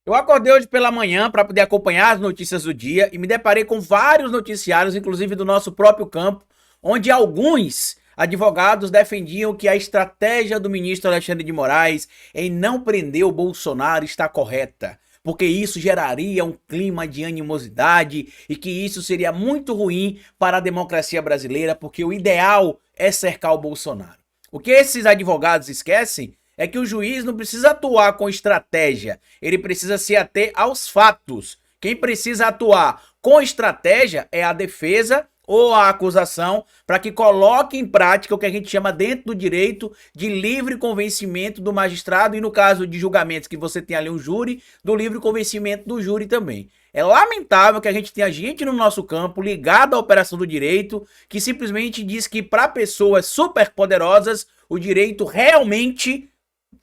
Eu acordei hoje pela manhã para poder acompanhar as notícias do dia e me deparei com vários noticiários, inclusive do nosso próprio campo, onde alguns advogados defendiam que a estratégia do ministro Alexandre de Moraes em não prender o Bolsonaro está correta, porque isso geraria um clima de animosidade e que isso seria muito ruim para a democracia brasileira, porque o ideal é cercar o Bolsonaro. O que esses advogados esquecem é que o juiz não precisa atuar com estratégia, ele precisa se ater aos fatos. Quem precisa atuar com estratégia é a defesa ou a acusação para que coloque em prática o que a gente chama dentro do direito de livre convencimento do magistrado e no caso de julgamentos que você tem ali um júri, do livre convencimento do júri também. É lamentável que a gente tenha gente no nosso campo ligada à operação do direito que simplesmente diz que para pessoas superpoderosas o direito realmente,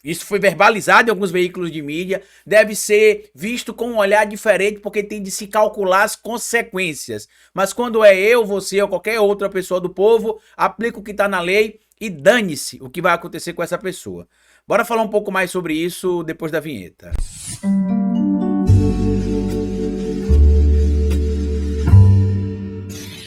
isso foi verbalizado em alguns veículos de mídia, deve ser visto com um olhar diferente porque tem de se calcular as consequências. Mas quando é eu, você ou qualquer outra pessoa do povo, aplica o que está na lei e dane-se o que vai acontecer com essa pessoa. Bora falar um pouco mais sobre isso depois da vinheta.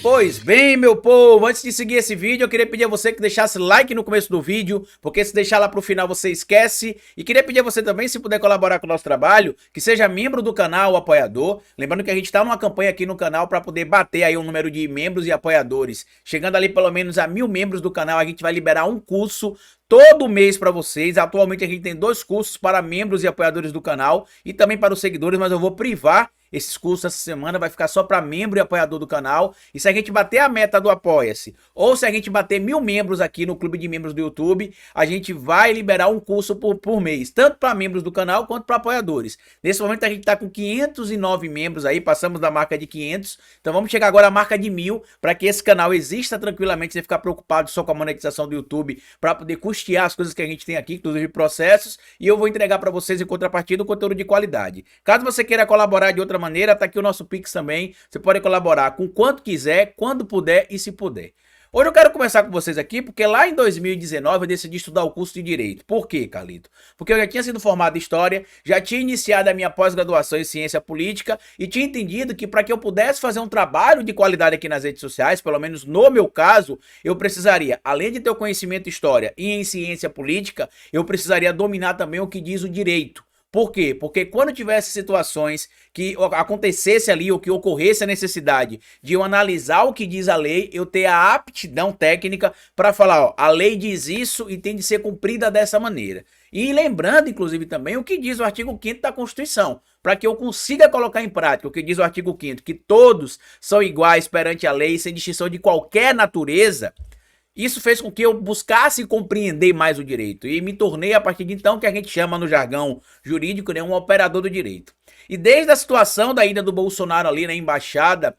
Pois bem, meu povo, antes de seguir esse vídeo, eu queria pedir a você que deixasse like no começo do vídeo, porque se deixar lá pro final você esquece. E queria pedir a você também, se puder colaborar com o nosso trabalho, que seja membro do canal, apoiador. Lembrando que a gente tá numa campanha aqui no canal para poder bater aí o número de membros e apoiadores. Chegando ali pelo menos a 1000 membros do canal, a gente vai liberar um curso todo mês para vocês. Atualmente a gente tem 2 cursos para membros e apoiadores do canal e também para os seguidores, mas eu vou privar esses cursos essa semana, vai ficar só para membro e apoiador do canal. E se a gente bater a meta do Apoia-se, ou se a gente bater 1000 membros aqui no clube de membros do YouTube, a gente vai liberar um curso por mês, tanto para membros do canal quanto para apoiadores. Nesse momento a gente está com 509 membros aí, passamos da marca de 500, então vamos chegar agora à marca de 1000, para que esse canal exista tranquilamente, sem ficar preocupado só com a monetização do YouTube, para poder custear as coisas que a gente tem aqui, inclusive processos, e eu vou entregar para vocês em contrapartida um conteúdo de qualidade. Caso você queira colaborar de outra maneira, tá aqui o nosso Pix também. Você pode colaborar com quanto quiser, quando puder e se puder. Hoje eu quero conversar com vocês aqui porque lá em 2019 eu decidi estudar o curso de Direito. Por quê, Carlito? Porque eu já tinha sido formado em História, já tinha iniciado a minha pós-graduação em Ciência Política e tinha entendido que para que eu pudesse fazer um trabalho de qualidade aqui nas redes sociais, pelo menos no meu caso, eu precisaria, além de ter o conhecimento em História e em Ciência Política, eu precisaria dominar também o que diz o direito. Por quê? Porque quando tivesse situações que acontecesse ali ou que ocorresse a necessidade de eu analisar o que diz a lei, eu ter a aptidão técnica para falar, ó, a lei diz isso e tem de ser cumprida dessa maneira. E lembrando, inclusive, também o que diz o artigo 5º da Constituição, para que eu consiga colocar em prática o que diz o artigo 5º, que todos são iguais perante a lei, sem distinção de qualquer natureza. Isso fez com que eu buscasse compreender mais o direito e me tornei, a partir de então, que a gente chama no jargão jurídico, né, um operador do direito. E desde a situação da ida do Bolsonaro ali na embaixada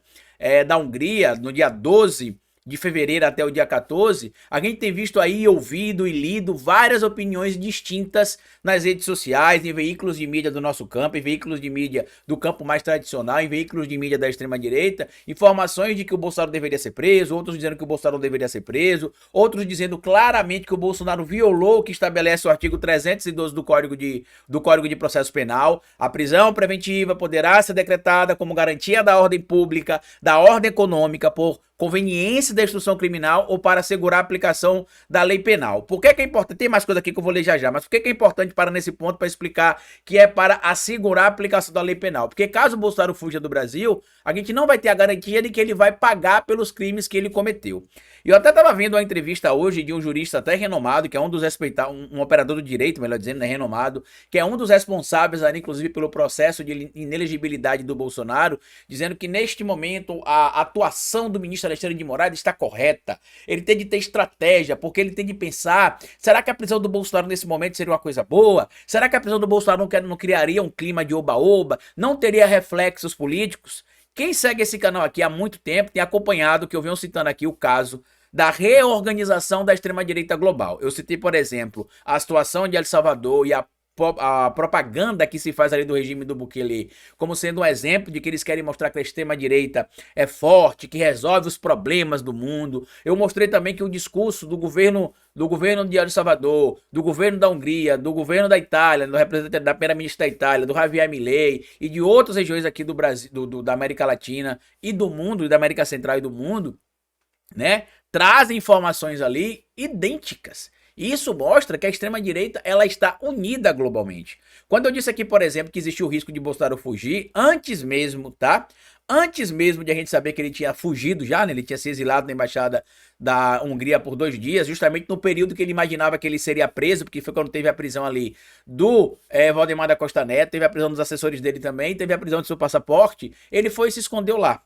da Hungria, no dia 12 de fevereiro até o dia 14, a gente tem visto aí, ouvido e lido várias opiniões distintas nas redes sociais, em veículos de mídia do nosso campo, em veículos de mídia do campo mais tradicional, em veículos de mídia da extrema-direita, informações de que o Bolsonaro deveria ser preso, outros dizendo que o Bolsonaro não deveria ser preso, outros dizendo claramente que o Bolsonaro violou o que estabelece o artigo 312 do Código de Processo Penal. A prisão preventiva poderá ser decretada como garantia da ordem pública, da ordem econômica, por conveniência da instrução criminal ou para assegurar a aplicação da lei penal. Por que é importante? Tem mais coisa aqui que eu vou ler já já, mas por que é importante para nesse ponto para explicar que é para assegurar a aplicação da lei penal? Porque caso o Bolsonaro fuja do Brasil, a gente não vai ter a garantia de que ele vai pagar pelos crimes que ele cometeu. E eu até estava vendo uma entrevista hoje de um jurista até renomado, que é um dos um operador do direito, melhor dizendo, né, renomado, que é um dos responsáveis ali, inclusive, pelo processo de inelegibilidade do Bolsonaro, dizendo que neste momento a atuação do ministro Alexandre de Moraes está correta. Ele tem de ter estratégia, porque ele tem de pensar, será que a prisão do Bolsonaro nesse momento seria uma coisa boa? Será que a prisão do Bolsonaro não criaria um clima de oba-oba? Não teria reflexos políticos? Quem segue esse canal aqui há muito tempo tem acompanhado, que eu venho citando aqui, o caso da reorganização da extrema-direita global. Eu citei, por exemplo, a situação de El Salvador e a a propaganda que se faz ali do regime do Bukele como sendo um exemplo de que eles querem mostrar que a extrema-direita é forte, que resolve os problemas do mundo. Eu mostrei também que o discurso do governo de El Salvador, do governo da Hungria, do governo da Itália, do representante da primeira-ministra da Itália, do Javier Milei e de outras regiões aqui do Brasil, da América Latina e do mundo, e da América Central e do mundo, né, trazem informações ali idênticas. E isso mostra que a extrema-direita ela está unida globalmente. Quando eu disse aqui, por exemplo, que existiu o risco de Bolsonaro fugir, antes mesmo, tá? Antes mesmo de a gente saber que ele tinha fugido já, né? Ele tinha se exilado na embaixada da Hungria por 2 dias, justamente no período que ele imaginava que ele seria preso, porque foi quando teve a prisão ali do Valdemar da Costa Neto, teve a prisão dos assessores dele também, teve a prisão do seu passaporte, ele foi e se escondeu lá.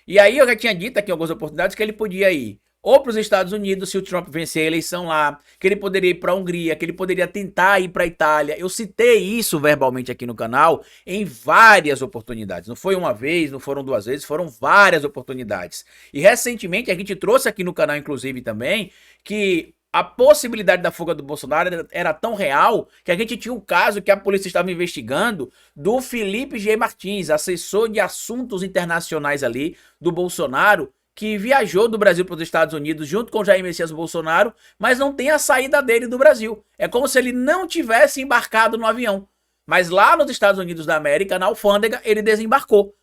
E aí eu já tinha dito aqui em algumas oportunidades que ele podia ir ou para os Estados Unidos, se o Trump vencer a eleição lá, que ele poderia ir para a Hungria, que ele poderia tentar ir para a Itália. Eu citei isso verbalmente aqui no canal em várias oportunidades. Não foi uma vez, não foram 2 vezes, foram várias oportunidades. E recentemente a gente trouxe aqui no canal, inclusive, também, que a possibilidade da fuga do Bolsonaro era tão real que a gente tinha um caso que a polícia estava investigando do Felipe G. Martins, assessor de assuntos internacionais ali do Bolsonaro, que viajou do Brasil para os Estados Unidos junto com Jair Messias Bolsonaro, mas não tem a saída dele do Brasil. É como se ele não tivesse embarcado no avião. Mas lá nos Estados Unidos da América, na alfândega, ele desembarcou.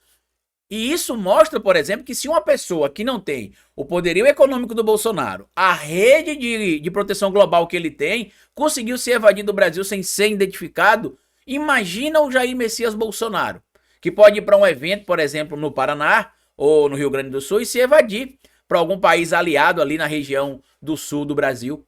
E isso mostra, por exemplo, que se uma pessoa que não tem o poderio econômico do Bolsonaro, a rede de proteção global que ele tem, conseguiu se evadir do Brasil sem ser identificado, imagina o Jair Messias Bolsonaro, que pode ir para um evento, por exemplo, no Paraná, ou no Rio Grande do Sul e se evadir para algum país aliado ali na região do sul do Brasil.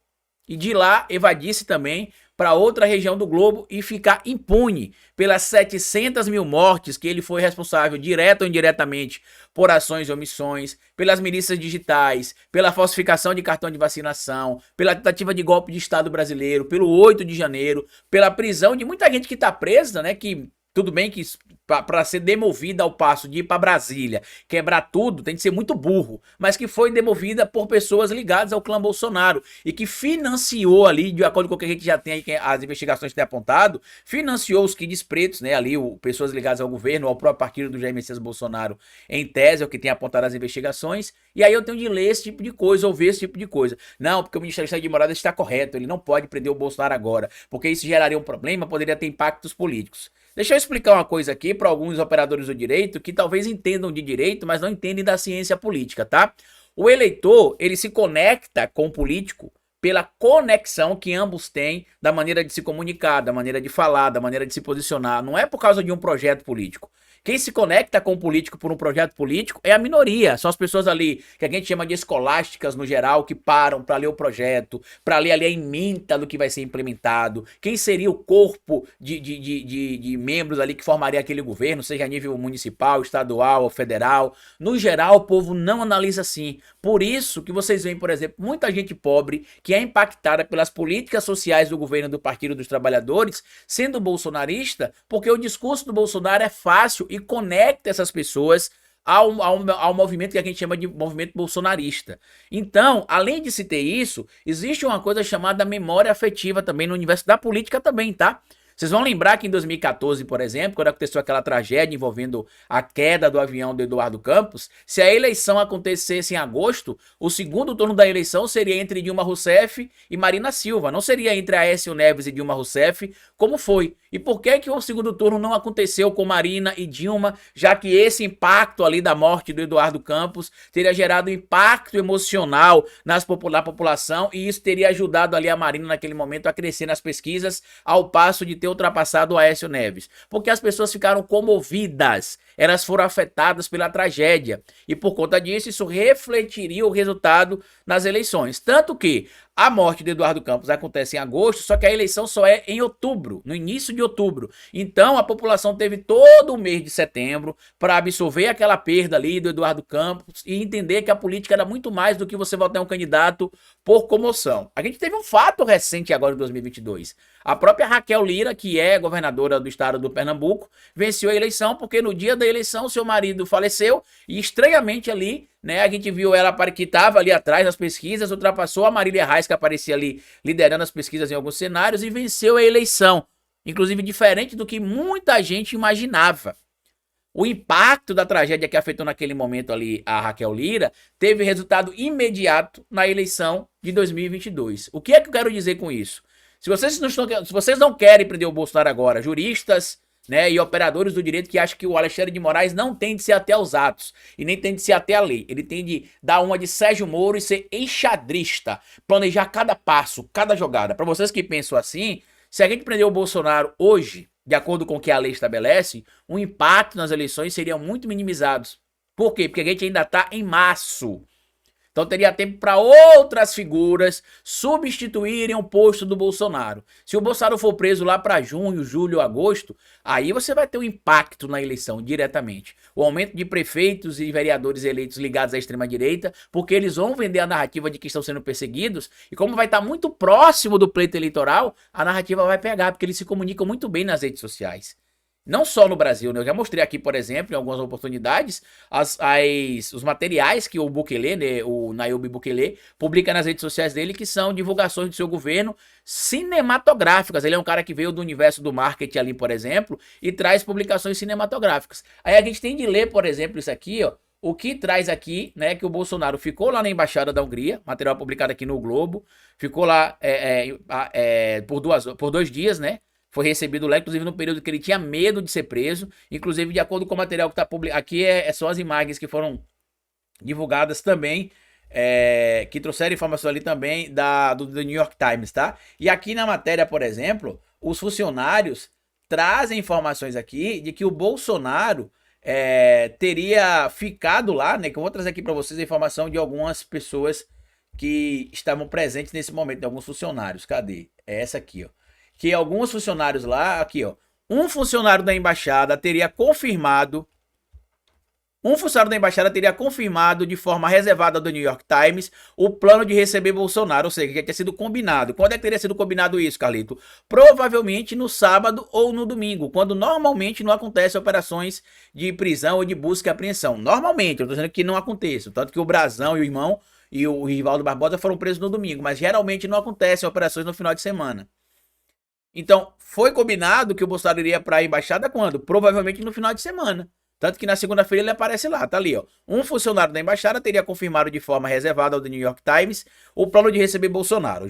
E de lá evadir-se também para outra região do globo e ficar impune pelas 700 mil mortes que ele foi responsável, direto ou indiretamente, por ações e omissões, pelas milícias digitais, pela falsificação de cartão de vacinação, pela tentativa de golpe de Estado brasileiro, pelo 8 de janeiro, pela prisão de muita gente que está presa, né, que tudo bem que para ser demovida ao passo de ir para Brasília, quebrar tudo, tem que ser muito burro, mas que foi demovida por pessoas ligadas ao clã Bolsonaro e que financiou ali, de acordo com o que a gente já tem aí, as investigações têm apontado, financiou os kids pretos, né, ali, pessoas ligadas ao governo, ao próprio partido do Jair Messias Bolsonaro, em tese, é o que tem apontado as investigações, e aí eu tenho de ler esse tipo de coisa, ou ver esse tipo de coisa. Não, porque o Ministério de Moraes está correto, ele não pode prender o Bolsonaro agora, porque isso geraria um problema, poderia ter impactos políticos. Deixa eu explicar uma coisa aqui para alguns operadores do direito que talvez entendam de direito, mas não entendem da ciência política, tá? O eleitor, ele se conecta com o político pela conexão que ambos têm da maneira de se comunicar, da maneira de falar, da maneira de se posicionar. Não é por causa de um projeto político. Quem se conecta com o político por um projeto político é a minoria. São as pessoas ali que a gente chama de escolásticas no geral, que param para ler o projeto, para ler ali a ementa do que vai ser implementado. Quem seria o corpo de membros ali que formaria aquele governo, seja a nível municipal, estadual ou federal. No geral, o povo não analisa assim. Por isso que vocês veem, por exemplo, muita gente pobre que é impactada pelas políticas sociais do governo do Partido dos Trabalhadores, sendo bolsonarista, porque o discurso do Bolsonaro é fácil e conecta essas pessoas ao movimento que a gente chama de movimento bolsonarista. Então, além de se ter isso, existe uma coisa chamada memória afetiva também no universo da política também, tá? Vocês vão lembrar que em 2014, por exemplo, quando aconteceu aquela tragédia envolvendo a queda do avião do Eduardo Campos, se a eleição acontecesse em agosto, o segundo turno da eleição seria entre Dilma Rousseff e Marina Silva, não seria entre Aécio Neves e Dilma Rousseff, como foi. E por que o segundo turno não aconteceu com Marina e Dilma, já que esse impacto ali da morte do Eduardo Campos teria gerado um impacto emocional na população e isso teria ajudado ali a Marina naquele momento a crescer nas pesquisas, ao passo de ter ultrapassado o Aécio Neves, porque as pessoas ficaram comovidas, elas foram afetadas pela tragédia, e por conta disso, isso refletiria o resultado nas eleições, tanto que a morte de Eduardo Campos acontece em agosto, só que a eleição só é em outubro, no início de outubro. Então a população teve todo o mês de setembro para absorver aquela perda ali do Eduardo Campos e entender que a política era muito mais do que você votar um candidato por comoção. A gente teve um fato recente agora em 2022. A própria Raquel Lira, que é governadora do estado do Pernambuco, venceu a eleição porque no dia da eleição seu marido faleceu e estranhamente ali, né, a gente viu ela que estava ali atrás nas pesquisas, ultrapassou a Marília Reis, que aparecia ali liderando as pesquisas em alguns cenários e venceu a eleição. Inclusive diferente do que muita gente imaginava. O impacto da tragédia que afetou naquele momento ali a Raquel Lira teve resultado imediato na eleição de 2022. O que é que eu quero dizer com isso? Se vocês não querem prender o Bolsonaro agora, juristas, né, e operadores do direito que acham que o Alexandre de Moraes não tem de ser até aos atos e nem tem de ser até a lei. Ele tem de dar uma de Sérgio Moro e ser enxadrista, planejar cada passo, cada jogada. Para vocês que pensam assim, se a gente prender o Bolsonaro hoje, de acordo com o que a lei estabelece, o impacto nas eleições seriam muito minimizados. Por quê? Porque a gente ainda está em março. Então teria tempo para outras figuras substituírem o posto do Bolsonaro. Se o Bolsonaro for preso lá para junho, julho, agosto, aí você vai ter um impacto na eleição diretamente. O aumento de prefeitos e vereadores eleitos ligados à extrema-direita, porque eles vão vender a narrativa de que estão sendo perseguidos, e como vai estar muito próximo do pleito eleitoral, a narrativa vai pegar, porque eles se comunicam muito bem nas redes sociais. Não só no Brasil, né? Eu já mostrei aqui, por exemplo, em algumas oportunidades, os materiais que o Bukele, né, o Nayib Bukele, publica nas redes sociais dele, que são divulgações do seu governo cinematográficas. Ele é um cara que veio do universo do marketing ali, por exemplo, e traz publicações cinematográficas. Aí a gente tem de ler, por exemplo, isso aqui, ó. O que traz aqui, né, que o Bolsonaro ficou lá na Embaixada da Hungria, material publicado aqui no Globo, ficou lá por 2 dias, né? Foi recebido lá, inclusive no período que ele tinha medo de ser preso. Inclusive, de acordo com o material que está publicado, aqui são as imagens que foram divulgadas também, que trouxeram informação ali também do New York Times, tá? E aqui na matéria, por exemplo, os funcionários trazem informações aqui de que o Bolsonaro teria ficado lá, né? Que eu vou trazer aqui para vocês a informação de algumas pessoas que estavam presentes nesse momento, de alguns funcionários. Cadê? É essa aqui, ó. Que alguns funcionários lá, aqui ó, um funcionário da embaixada teria confirmado de forma reservada do New York Times o plano de receber Bolsonaro, ou seja, que tinha sido combinado. Quando é que teria sido combinado isso, Carlito? Provavelmente no sábado ou no domingo, quando normalmente não acontecem operações de prisão ou de busca e apreensão. Normalmente, eu tô dizendo que não aconteça, tanto que o Brazão e o irmão e o Rivaldo Barbosa foram presos no domingo, mas geralmente não acontecem operações no final de semana. Então, foi combinado que o Bolsonaro iria para a embaixada quando? Provavelmente no final de semana. Tanto que na segunda-feira ele aparece lá, tá ali, ó. Um funcionário da embaixada teria confirmado de forma reservada ao The New York Times o plano de receber Bolsonaro.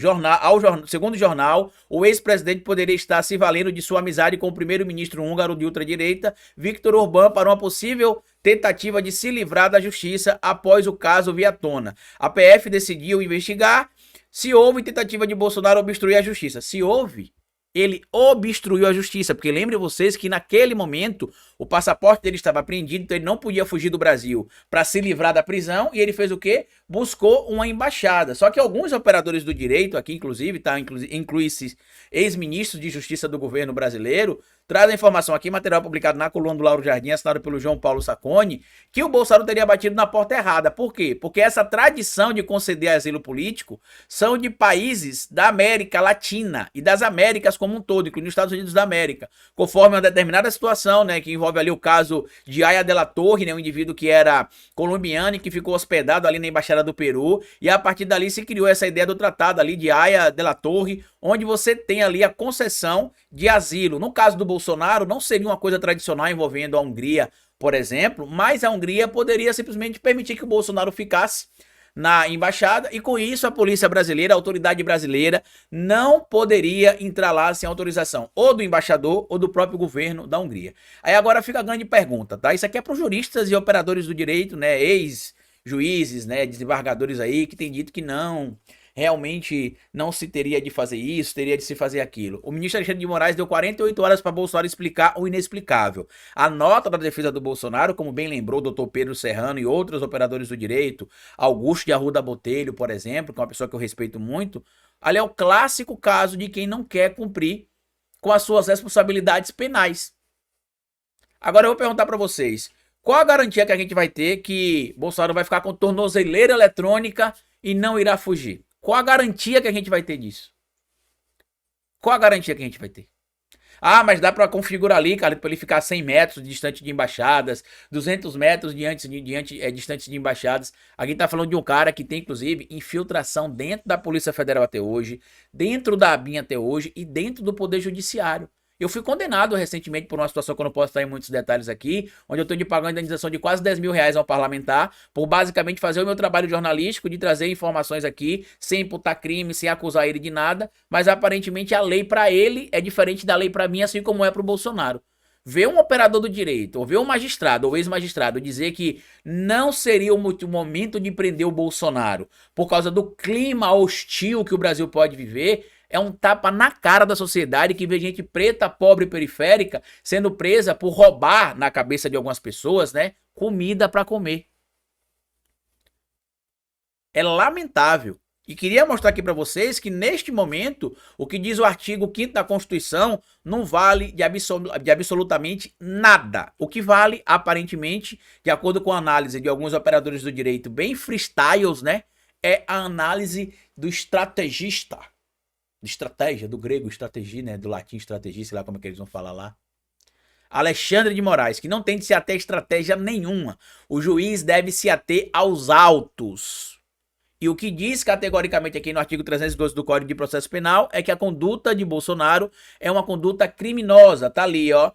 Segundo o jornal, o ex-presidente poderia estar se valendo de sua amizade com o primeiro-ministro húngaro de ultradireita, Viktor Orbán, para uma possível tentativa de se livrar da justiça após o caso vir à tona. A PF decidiu investigar se houve tentativa de Bolsonaro obstruir a justiça. Se houve, ele obstruiu a justiça, porque lembrem vocês que naquele momento o passaporte dele estava apreendido, então ele não podia fugir do Brasil para se livrar da prisão, e ele fez o quê? Buscou uma embaixada. Só que alguns operadores do direito, aqui inclusive, tá, inclui-se ex-ministros de justiça do governo brasileiro, traz a informação aqui, material publicado na coluna do Lauro Jardim, assinado pelo João Paulo Sacconi, que o Bolsonaro teria batido na porta errada. Por quê? Porque essa tradição de conceder asilo político são de países da América Latina e das Américas como um todo, incluindo os Estados Unidos da América, conforme uma determinada situação, né, que envolve ali o caso de Aya de la Torre, né, um indivíduo que era colombiano e que ficou hospedado ali na Embaixada do Peru, e a partir dali se criou essa ideia do tratado ali de Aya de la Torre, onde você tem ali a concessão de asilo. No caso do Bolsonaro, não seria uma coisa tradicional envolvendo a Hungria, por exemplo, mas a Hungria poderia simplesmente permitir que o Bolsonaro ficasse na embaixada, e com isso a polícia brasileira, a autoridade brasileira, não poderia entrar lá sem autorização ou do embaixador ou do próprio governo da Hungria. Aí agora fica a grande pergunta, tá? Isso aqui é para os juristas e operadores do direito, né? Ex-juízes, né? Desembargadores aí que têm dito que não, realmente não se teria de fazer isso, teria de se fazer aquilo. O ministro Alexandre de Moraes deu 48 horas para Bolsonaro explicar o inexplicável. A nota da defesa do Bolsonaro, como bem lembrou o doutor Pedro Serrano e outros operadores do direito, Augusto de Arruda Botelho, por exemplo, que é uma pessoa que eu respeito muito, ali é o clássico caso de quem não quer cumprir com as suas responsabilidades penais. Agora eu vou perguntar para vocês, qual a garantia que a gente vai ter que Bolsonaro vai ficar com tornozeleira eletrônica e não irá fugir? Qual a garantia que a gente vai ter disso? Qual a garantia que a gente vai ter? Ah, mas dá para configurar ali, cara, para ele ficar 100 metros distante de embaixadas, 200 metros distante de embaixadas. Aqui tá falando de um cara que tem, inclusive, infiltração dentro da Polícia Federal até hoje, dentro da ABIN até hoje e dentro do Poder Judiciário. Eu fui condenado recentemente por uma situação que eu não posso estar em muitos detalhes aqui, onde eu estou de pagando indenização de quase 10 mil reais ao parlamentar, por basicamente fazer o meu trabalho jornalístico, de trazer informações aqui, sem imputar crime, sem acusar ele de nada, mas aparentemente a lei para ele é diferente da lei para mim, assim como é para o Bolsonaro. Ver um operador do direito, ou ver um magistrado, ou ex-magistrado, dizer que não seria o momento de prender o Bolsonaro por causa do clima hostil que o Brasil pode viver, é um tapa na cara da sociedade que vê gente preta, pobre, periférica sendo presa por roubar, na cabeça de algumas pessoas, né, comida para comer. É lamentável. E queria mostrar aqui para vocês que neste momento, o que diz o artigo 5º da Constituição não vale de absolutamente nada. O que vale, aparentemente, de acordo com a análise de alguns operadores do direito bem freestyles, né, é a análise do estrategista. De estratégia, do grego estratégia, né, do latim estratégia, sei lá como é que eles vão falar lá. Alexandre de Moraes, que não tem de se ater a estratégia nenhuma. O juiz deve se ater aos autos. E o que diz categoricamente aqui no artigo 312 do Código de Processo Penal é que a conduta de Bolsonaro é uma conduta criminosa. Tá ali, ó.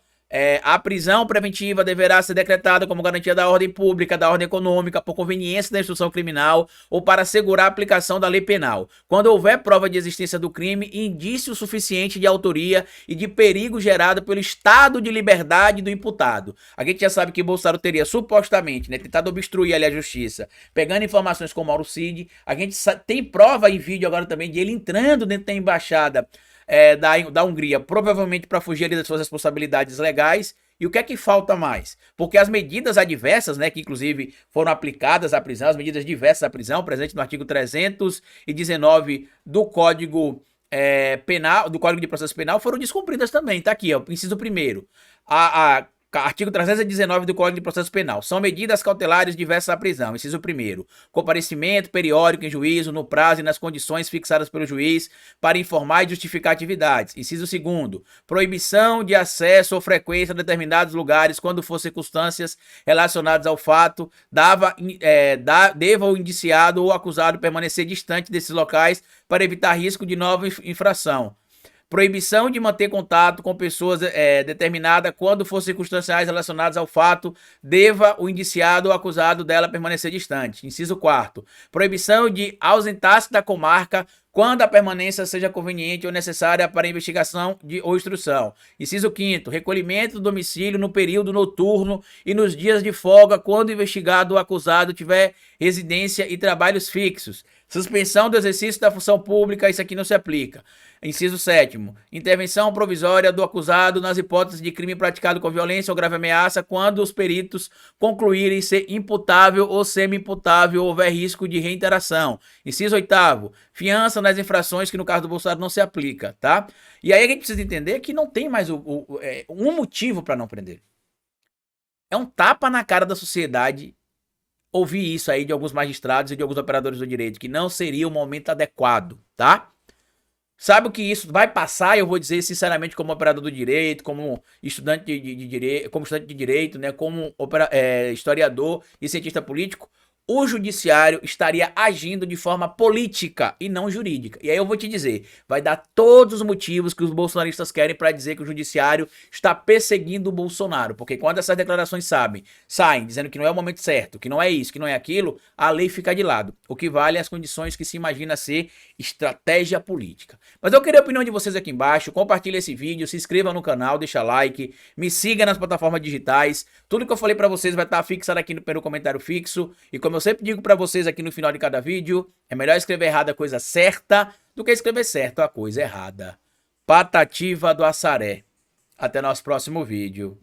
A prisão preventiva deverá ser decretada como garantia da ordem pública, da ordem econômica, por conveniência da instrução criminal ou para assegurar a aplicação da lei penal. Quando houver prova de existência do crime, indício suficiente de autoria e de perigo gerado pelo estado de liberdade do imputado. A gente já sabe que Bolsonaro teria supostamente, né, tentado obstruir ali a justiça, pegando informações com Mauro Cid. A gente tem prova em vídeo agora também de ele entrando dentro da embaixada da Hungria, provavelmente para fugir das suas responsabilidades legais. E o que é que falta mais? Porque as medidas adversas, né, que inclusive foram aplicadas à prisão, as medidas diversas à prisão, presente no artigo 319 do Código Penal, do Código de Processo Penal, foram descumpridas também. Tá aqui, ó, inciso 1º. Artigo 319 do Código de Processo Penal. São medidas cautelares diversas à prisão. Inciso 1º. Comparecimento periódico em juízo, no prazo e nas condições fixadas pelo juiz para informar e justificar atividades. Inciso 2º. Proibição de acesso ou frequência a determinados lugares quando for circunstâncias relacionadas ao fato, deva o indiciado ou acusado permanecer distante desses locais para evitar risco de nova infração. Proibição de manter contato com pessoas determinadas quando for circunstanciais relacionadas ao fato, deva o indiciado ou acusado dela permanecer distante. Inciso 4º. Proibição de ausentar-se da comarca quando a permanência seja conveniente ou necessária para investigação ou instrução. Inciso 5º. Recolhimento do domicílio no período noturno e nos dias de folga quando o investigado ou acusado tiver residência e trabalhos fixos. Suspensão do exercício da função pública, isso aqui não se aplica. Inciso 7º. Intervenção provisória do acusado nas hipóteses de crime praticado com violência ou grave ameaça quando os peritos concluírem ser imputável ou semi-imputável ou houver risco de reiteração. Inciso 8º. Fiança nas infrações que no caso do Bolsonaro não se aplica, tá? E aí a gente precisa entender que não tem mais um motivo para não prender. É um tapa na cara da sociedade ouvir isso aí de alguns magistrados e de alguns operadores do direito, que não seria o momento adequado, tá? Sabe o que isso vai passar? Eu vou dizer sinceramente, como operador do direito, como estudante de direito, como estudante de direito, né, como historiador e cientista político, o judiciário estaria agindo de forma política e não jurídica. E aí eu vou te dizer, vai dar todos os motivos que os bolsonaristas querem para dizer que o judiciário está perseguindo o Bolsonaro. Porque quando essas declarações saem dizendo que não é o momento certo, que não é isso, que não é aquilo, a lei fica de lado. O que vale é as condições que se imagina ser estratégia política. Mas eu queria a opinião de vocês aqui embaixo, compartilhe esse vídeo, se inscreva no canal, deixa like, me siga nas plataformas digitais. Tudo que eu falei para vocês vai estar fixado aqui no comentário fixo. E como eu sempre digo para vocês aqui no final de cada vídeo, é melhor escrever errado a coisa certa do que escrever certo a coisa errada. Patativa do Assaré. Até nosso próximo vídeo.